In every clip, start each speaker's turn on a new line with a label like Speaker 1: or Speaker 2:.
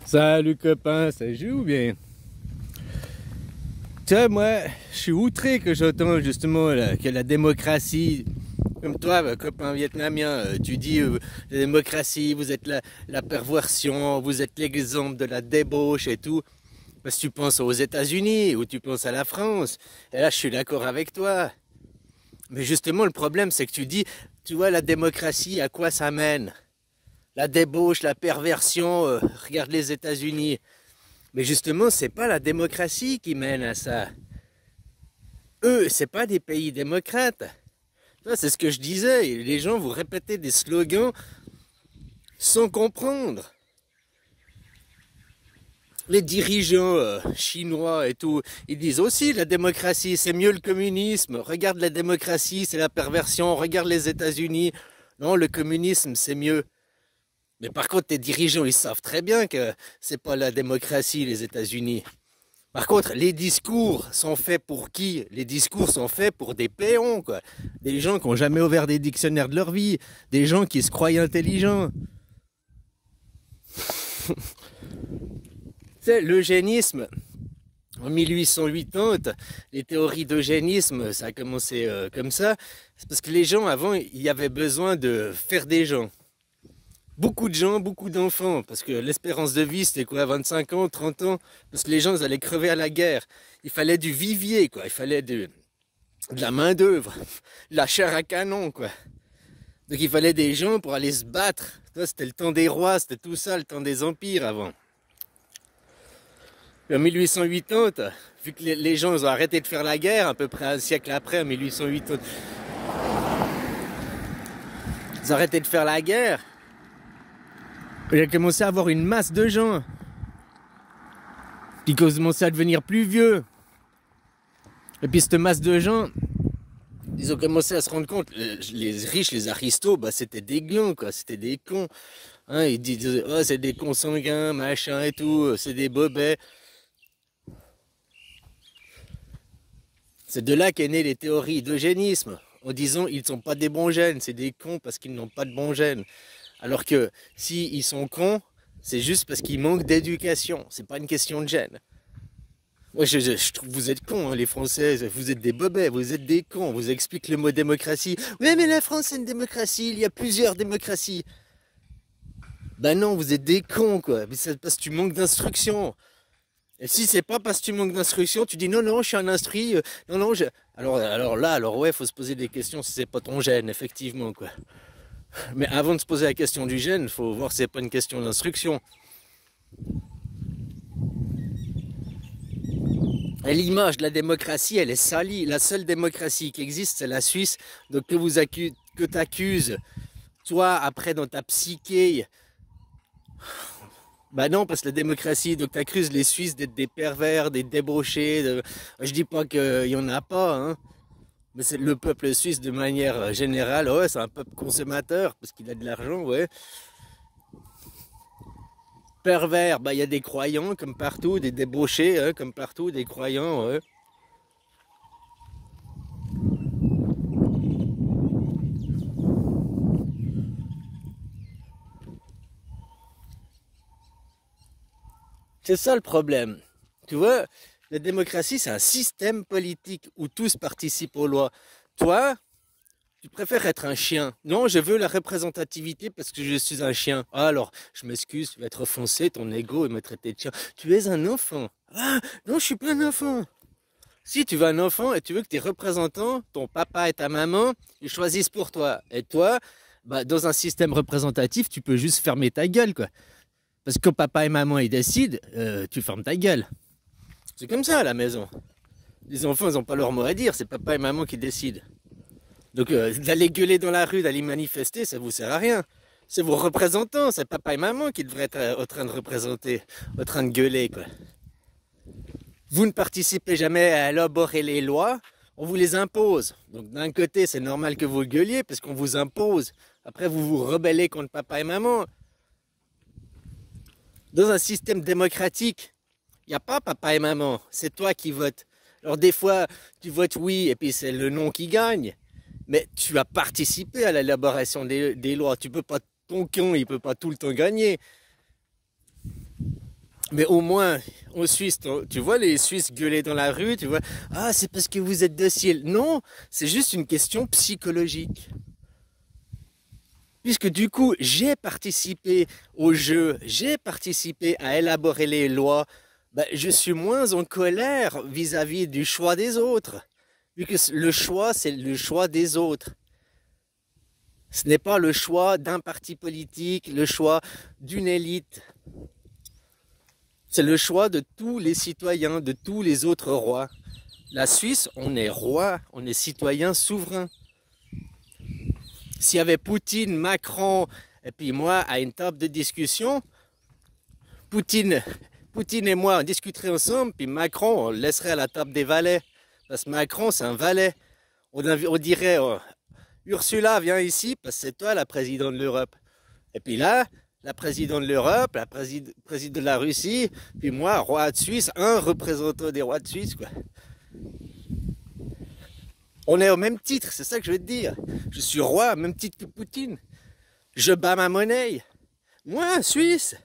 Speaker 1: Salut copain, ça joue bien? Tu vois, moi, je suis outré que j'entends justement là, que la démocratie, comme toi, copain vietnamien, tu dis la démocratie, vous êtes la perversion, vous êtes l'exemple de la débauche et tout. Parce que tu penses aux États-Unis ou tu penses à la France. Et là, je suis d'accord avec toi. Mais justement, le problème, c'est que tu dis, tu vois, la démocratie, à quoi ça mène? La débauche, la perversion, regarde les États-Unis. Mais justement, c'est pas la démocratie qui mène à ça. Eux, c'est pas des pays démocrates. C'est ce que je disais. Les gens vous répétez des slogans sans comprendre. Les dirigeants chinois et tout, ils disent aussi la démocratie, c'est mieux le communisme. Regarde la démocratie, c'est la perversion. Regarde les États-Unis. Non, le communisme, c'est mieux. Mais par contre, les dirigeants, ils savent très bien que c'est pas la démocratie, les États-Unis. Par contre, les discours sont faits pour qui? Les discours sont faits pour des péons, quoi. Des gens qui n'ont jamais ouvert des dictionnaires de leur vie. Des gens qui se croient intelligents. C'est l'eugénisme. En 1880, les théories d'eugénisme, ça a commencé comme ça. C'est parce que les gens, avant, il y avait besoin de faire des gens. Beaucoup de gens, beaucoup d'enfants, parce que l'espérance de vie, c'était quoi, 25 ans, 30 ans? Parce que les gens, ils allaient crever à la guerre. Il fallait du vivier, quoi. Il fallait de la main-d'œuvre, de la chair à canon, quoi. Donc il fallait des gens pour aller se battre. C'était le temps des rois, c'était tout ça, le temps des empires avant. Puis en 1880, vu que les gens ils ont arrêté de faire la guerre, à peu près un siècle après, en 1880, ils ont arrêté de faire la guerre. Il a commencé à avoir une masse de gens qui commençaient à devenir plus vieux. Et puis cette masse de gens, ils ont commencé à se rendre compte, les riches, les aristos, bah, c'était des glands, quoi, c'était des cons. Hein, ils disaient, oh, c'est des consanguins, machin et tout, c'est des bobets. C'est de là qu'est née les théories d'eugénisme, en disant ils ne sont pas des bons gènes, c'est des cons parce qu'ils n'ont pas de bons gènes. Alors que si ils sont cons, c'est juste parce qu'ils manquent d'éducation, c'est pas une question de gène. Moi, je trouve que vous êtes cons, hein, les Français, vous êtes des bobets, vous êtes des cons, on vous explique le mot démocratie. Oui, mais la France, c'est une démocratie, il y a plusieurs démocraties. Ben non, vous êtes des cons, quoi. Mais c'est parce que tu manques d'instruction. Et si c'est pas parce que tu manques d'instruction, tu dis non, non, je suis un instruit, non, non, je... Alors ouais, faut se poser des questions si c'est pas ton gène, effectivement, quoi. Mais avant de se poser la question du gène, il faut voir si c'est pas une question d'instruction. L'image de la démocratie, elle est salie. La seule démocratie qui existe, c'est la Suisse. Donc que t'accuses, toi, après dans ta psyché, bah non, parce que la démocratie, donc t'accuses les Suisses d'être des pervers, des débauchés. Je dis pas qu'il y en a pas, hein. Mais c'est le peuple suisse de manière générale, ouais, c'est un peuple consommateur parce qu'il a de l'argent, ouais. Pervers, bah il y a des croyants comme partout, des débauchés, hein, comme partout, des croyants, ouais. C'est ça le problème. Tu vois, la démocratie, c'est un système politique où tous participent aux lois. Toi, tu préfères être un chien. Non, je veux la représentativité parce que je suis un chien. Ah, alors, je m'excuse, tu vas être offensé, ton ego et me traiter de chien. Tu es un enfant. Ah, non, je suis pas un enfant. Si tu veux un enfant et tu veux que tes représentants, ton papa et ta maman, ils choisissent pour toi. Et toi, bah, dans un système représentatif, tu peux juste fermer ta gueule, quoi. Parce que quand papa et maman ils décident, tu fermes ta gueule. C'est comme ça à la maison. Les enfants, ils n'ont pas leur mot à dire, c'est papa et maman qui décident. Donc d'aller gueuler dans la rue, d'aller manifester, ça vous sert à rien. C'est vos représentants, c'est papa et maman qui devraient être en train de représenter, en train de gueuler, quoi. Vous ne participez jamais à élaborer les lois, on vous les impose. Donc d'un côté, c'est normal que vous gueuliez parce qu'on vous impose. Après, vous vous rebellez contre papa et maman. Dans un système démocratique, il n'y a pas papa et maman, c'est toi qui votes. Alors des fois, tu votes oui et puis c'est le non qui gagne. Mais tu as participé à l'élaboration des lois. Tu peux pas, ton con, il peut pas tout le temps gagner. Mais au moins, en Suisse, tu vois les Suisses gueuler dans la rue, tu vois, ah, c'est parce que vous êtes docile. Non, c'est juste une question psychologique. Puisque du coup, j'ai participé au jeu, j'ai participé à élaborer les lois, ben, je suis moins en colère vis-à-vis du choix des autres. Vu que le choix, c'est le choix des autres. Ce n'est pas le choix d'un parti politique, le choix d'une élite. C'est le choix de tous les citoyens, de tous les autres rois. La Suisse, on est roi, on est citoyen souverain. S'il y avait Poutine, Macron et puis moi à une table de discussion, Poutine et moi on discuterait ensemble, puis Macron on le laisserait à la table des valets. Parce que Macron c'est un valet. On dirait Ursula viens ici parce que c'est toi la présidente de l'Europe. Et puis là, la présidente de l'Europe, la présidente de la Russie, puis moi, roi de Suisse, un représentant des rois de Suisse, quoi. On est au même titre, c'est ça que je veux te dire. Je suis roi, au même titre que Poutine. Je bats ma monnaie. Moi, Suisse.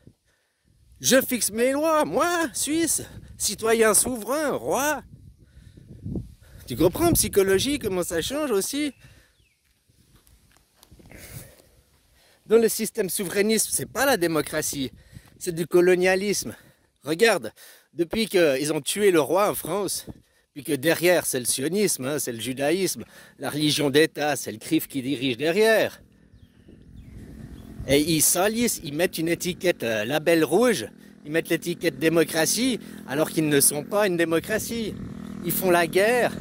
Speaker 1: Je fixe mes lois. Moi, Suisse. Citoyen souverain, roi. Tu comprends en psychologie comment ça change aussi? Dans le système souverainiste, c'est pas la démocratie, c'est du colonialisme. Regarde, depuis qu'ils ont tué le roi en France, puis que derrière c'est le sionisme, hein, c'est le judaïsme, la religion d'État, c'est le CRIF qui dirige derrière. Et ils salissent, ils mettent une étiquette label rouge, ils mettent l'étiquette démocratie, alors qu'ils ne sont pas une démocratie. Ils font la guerre,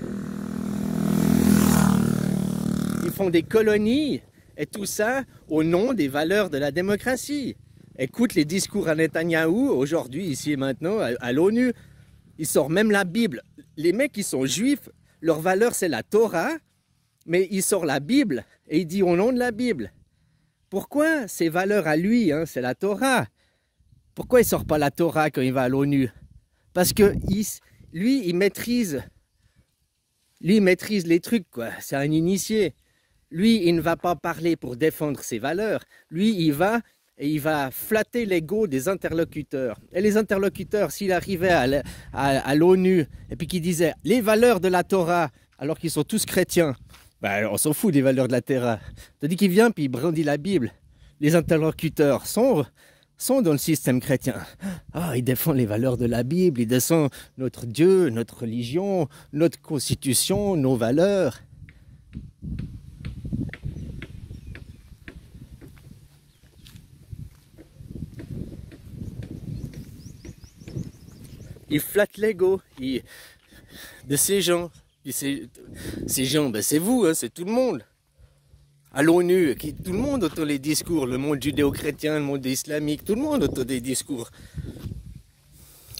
Speaker 1: ils font des colonies. Et tout ça au nom des valeurs de la démocratie. Écoute les discours à Netanyahou, aujourd'hui, ici et maintenant, à l'ONU. Ils sortent même la Bible. Les mecs qui sont juifs, leur valeur c'est la Torah, mais ils sortent la Bible et ils disent au nom de la Bible. Pourquoi ses valeurs à lui, hein, c'est la Torah? Pourquoi il ne sort pas la Torah quand il va à l'ONU? Parce que lui, il maîtrise les trucs, quoi. C'est un initié. Lui, il ne va pas parler pour défendre ses valeurs. Lui, il va et il va flatter l'ego des interlocuteurs. Et les interlocuteurs, s'il arrivait à l'ONU et puis qu'il disait les valeurs de la Torah, alors qu'ils sont tous chrétiens, ben, on s'en fout des valeurs de la Torah. Tandis qu'il vient puis il brandit la Bible. Les interlocuteurs sont dans le système chrétien. Ah, ils défendent les valeurs de la Bible, ils défendent notre Dieu, notre religion, notre constitution, nos valeurs. Ils flattent l'ego de ces gens. Ces gens, ben c'est vous, hein, c'est tout le monde. À l'ONU, tout le monde entend les discours, le monde judéo-chrétien, le monde islamique, tout le monde entend des discours.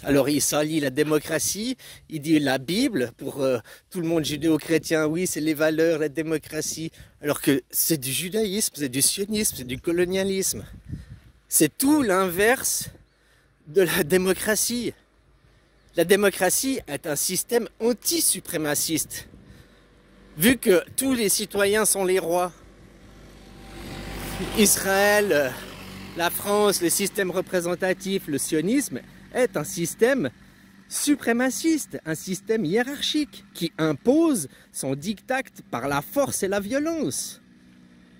Speaker 1: Alors il salit la démocratie, il dit la Bible pour tout le monde judéo-chrétien, oui c'est les valeurs, la démocratie, alors que c'est du judaïsme, c'est du sionisme, c'est du colonialisme. C'est tout l'inverse de la démocratie. La démocratie est un système anti-suprémaciste, vu que tous les citoyens sont les rois. Israël, la France, le système représentatif, le sionisme est un système suprémaciste, un système hiérarchique qui impose son diktat par la force et la violence.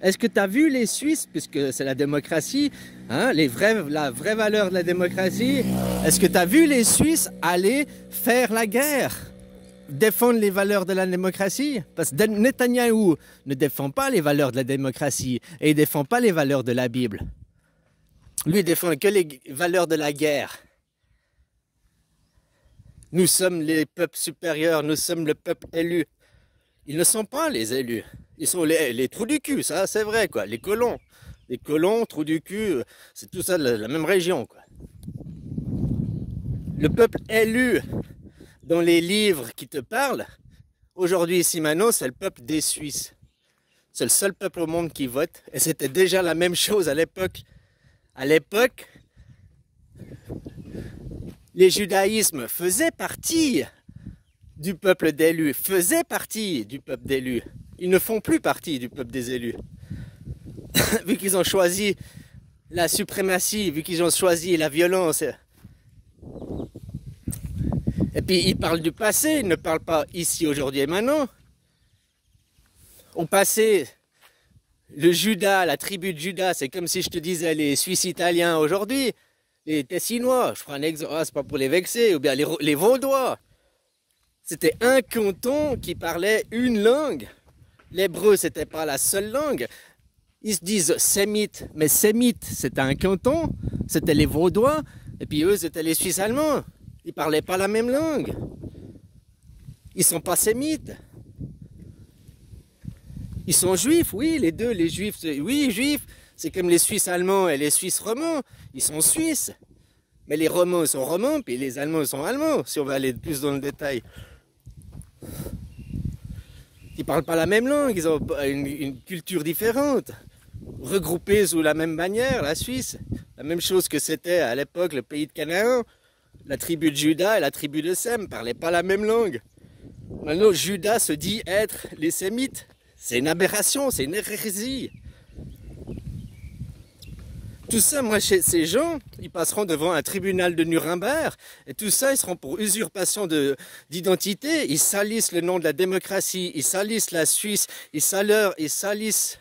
Speaker 1: Est-ce que tu as vu les Suisses, puisque c'est la démocratie, hein, la vraie valeur de la démocratie, est-ce que tu as vu les Suisses aller faire la guerre, défendre les valeurs de la démocratie? Parce que Netanyahou ne défend pas les valeurs de la démocratie et il ne défend pas les valeurs de la Bible. Lui, il défend que les valeurs de la guerre. Nous sommes les peuples supérieurs, nous sommes le peuple élu. Ils ne sont pas les élus. Ils sont les trous du cul, ça c'est vrai, quoi. Les colons. Les colons, trous du cul, c'est tout ça de la même région, quoi. Le peuple élu dans les livres qui te parlent, aujourd'hui ici maintenant, c'est le peuple des Suisses. C'est le seul peuple au monde qui vote. Et c'était déjà la même chose à l'époque. À l'époque, les judaïsmes faisaient partie du peuple d'élus, faisaient partie du peuple d'élus. Ils ne font plus partie du peuple des élus. Vu qu'ils ont choisi la suprématie, vu qu'ils ont choisi la violence, Et puis ils parlent du passé, ils ne parlent pas ici, aujourd'hui et maintenant. Au passé, le Juda, la tribu de Juda, c'est comme si je te disais les Suisses italiens aujourd'hui, les Tessinois, je prends un exemple, c'est pas pour les vexer, ou bien les Vaudois. C'était un canton qui parlait une langue. L'hébreu, c'était pas la seule langue. Ils se disent sémites, mais sémites, c'était un canton, c'était les Vaudois, et puis eux, c'était les Suisses allemands. Ils parlaient pas la même langue. Ils sont pas sémites. Ils sont juifs, oui, les deux, les juifs, oui, juifs, c'est comme les Suisses allemands et les Suisses romands, ils sont suisses. Mais les romands sont romands, puis les allemands sont allemands, si on va aller plus dans le détail. Ils parlent pas la même langue, ils ont une culture différente. Regroupés sous la même bannière, la Suisse. La même chose que c'était à l'époque le pays de Canaan. La tribu de Juda et la tribu de Sem ne parlaient pas la même langue. Maintenant, Juda se dit être les Sémites. C'est une aberration, c'est une hérésie. Tout ça, moi, ces gens, ils passeront devant un tribunal de Nuremberg, et tout ça, ils seront pour usurpation d'identité. Ils salissent le nom de la démocratie, ils salissent la Suisse, ils salissent.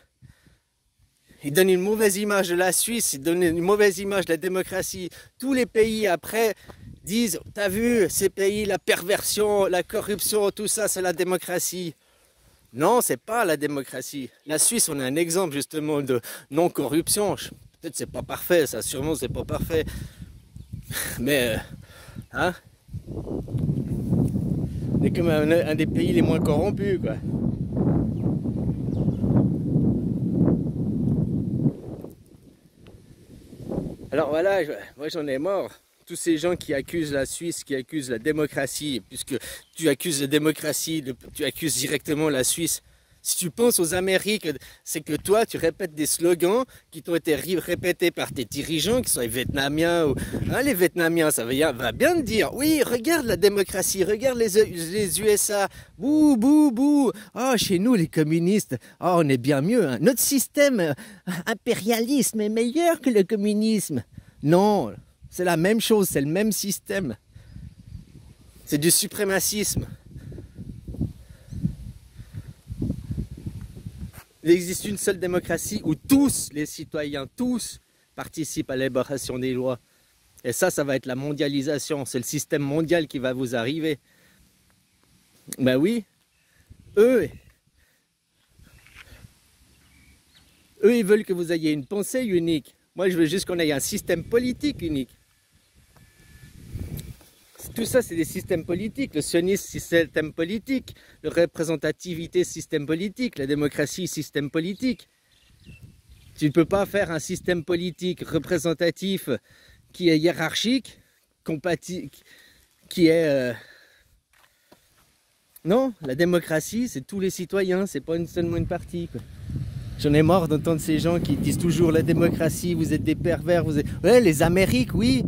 Speaker 1: Ils donnent une mauvaise image de la Suisse, ils donnent une mauvaise image de la démocratie. Tous les pays après disent, t'as vu, ces pays, la perversion, la corruption, tout ça, c'est la démocratie. Non, c'est pas la démocratie. La Suisse, on a un exemple justement de non-corruption. Peut-être c'est pas parfait, ça, sûrement c'est pas parfait. Mais, hein, on est comme un des pays les moins corrompus, quoi. Alors voilà, moi j'en ai marre. Tous ces gens qui accusent la Suisse, qui accusent la démocratie, puisque tu accuses la démocratie, tu accuses directement la Suisse. Si tu penses aux Amériques, c'est que toi, tu répètes des slogans qui t'ont été répétés par tes dirigeants, qui sont les Vietnamiens. Ou, hein, les Vietnamiens, ça va bien te dire, oui, regarde la démocratie, regarde les USA, bouh, bouh, bouh. Oh, chez nous, les communistes, oh, on est bien mieux. Hein. Notre système impérialisme est meilleur que le communisme. Non, c'est la même chose, c'est le même système. C'est du suprémacisme. Il existe une seule démocratie où tous les citoyens, tous, participent à l'élaboration des lois. Et ça va être la mondialisation. C'est le système mondial qui va vous arriver. Ben oui, eux, ils veulent que vous ayez une pensée unique. Moi, je veux juste qu'on ait un système politique unique. Tout ça, c'est des systèmes politiques. Le sionisme, système politique. La représentativité, système politique. La démocratie, système politique. Tu ne peux pas faire un système politique représentatif qui est hiérarchique, qui est... Non, la démocratie, c'est tous les citoyens, c'est pas seulement une partie, quoi. J'en ai marre d'entendre ces gens qui disent toujours la démocratie, vous êtes des pervers, vous êtes... Ouais, les Amériques, oui.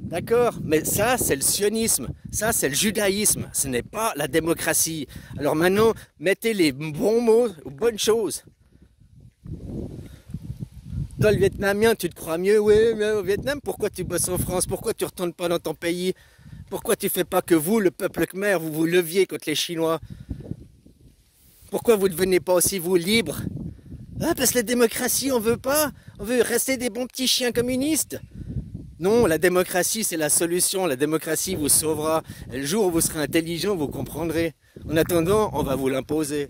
Speaker 1: D'accord, mais ça c'est le sionisme, ça c'est le judaïsme, ce n'est pas la démocratie. Alors maintenant, mettez les bons mots aux bonnes choses. Toi le Vietnamien, tu te crois mieux, oui, mais au Vietnam, pourquoi tu bosses en France? Pourquoi tu ne retournes pas dans ton pays? Pourquoi tu ne fais pas que vous, le peuple khmer, vous vous leviez contre les Chinois? Pourquoi vous ne devenez pas aussi vous libres? Ah, parce que la démocratie, on veut pas, on veut rester des bons petits chiens communistes. Non, la démocratie, c'est la solution. La démocratie vous sauvera. Et le jour où vous serez intelligent, vous comprendrez. En attendant, on va vous l'imposer.